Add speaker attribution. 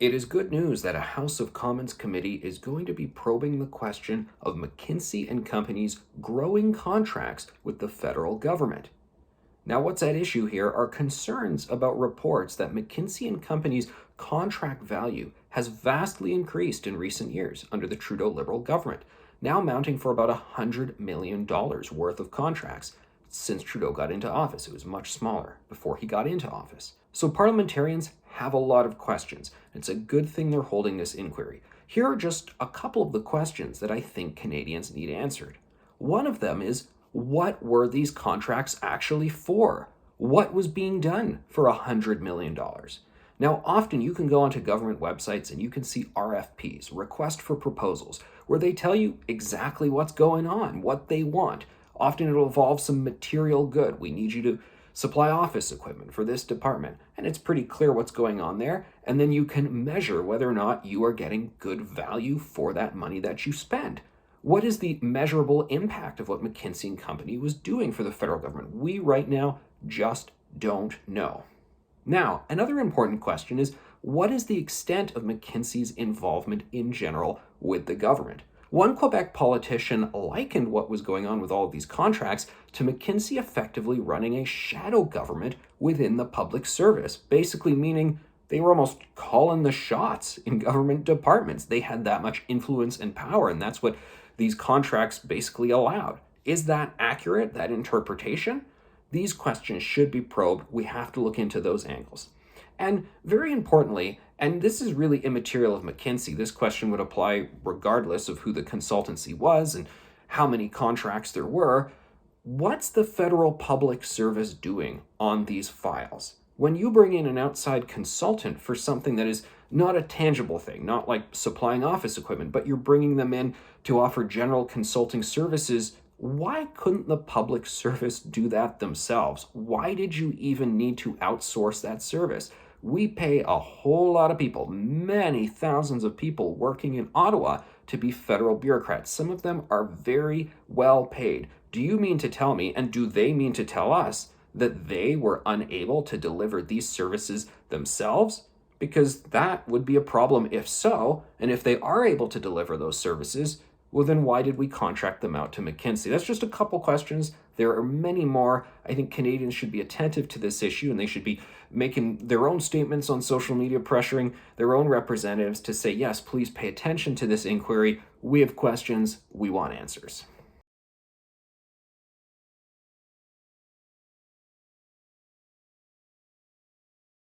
Speaker 1: It is good news that a House of Commons committee is going to be probing the question of McKinsey and Company's growing contracts with the federal government. Now, what's at issue here are concerns about reports that McKinsey and Company's contract value has vastly increased in recent years under the Trudeau Liberal government, now amounting for about $100 million worth of contracts since Trudeau got into office. It was much smaller before he got into office. So parliamentarians have a lot of questions. It's a good thing they're holding this inquiry. Here are just a couple of the questions that I think Canadians need answered. One of them is, what were these contracts actually for? What was being done for $100 million? Now, often you can go onto government websites and you can see RFPs, request for proposals, where they tell you exactly what's going on, what they want. Often it'll involve some material good. We need you to supply office equipment for this department. And it's pretty clear what's going on there. And then you can measure whether or not you are getting good value for that money that you spend. What is the measurable impact of what McKinsey and Company was doing for the federal government? We right now just don't know. Now, another important question is, what is the extent of McKinsey's involvement in general with the government? One Quebec politician likened what was going on with all of these contracts to McKinsey effectively running a shadow government within the public service, basically meaning they were almost calling the shots in government departments. They had that much influence and power, and that's what these contracts basically allowed. Is that accurate, that interpretation? These questions should be probed. We have to look into those angles. And very importantly, and this is really immaterial of McKinsey, this question would apply regardless of who the consultancy was and how many contracts there were. What's the federal public service doing on these files? When you bring in an outside consultant for something that is not a tangible thing, not like supplying office equipment, but you're bringing them in to offer general consulting services, why couldn't the public service do that themselves? Why did you even need to outsource that service? We pay a whole lot of people, many thousands of people working in Ottawa to be federal bureaucrats. Some of them are very well paid. Do you mean to tell me, and do they mean to tell us, that they were unable to deliver these services themselves? Because that would be a problem if so, and if they are able to deliver those services, well then why did we contract them out to McKinsey? That's just a couple questions. There are many more. I think Canadians should be attentive to this issue, and they should be making their own statements on social media, pressuring their own representatives to say, yes, please pay attention to this inquiry. We have questions. We want answers.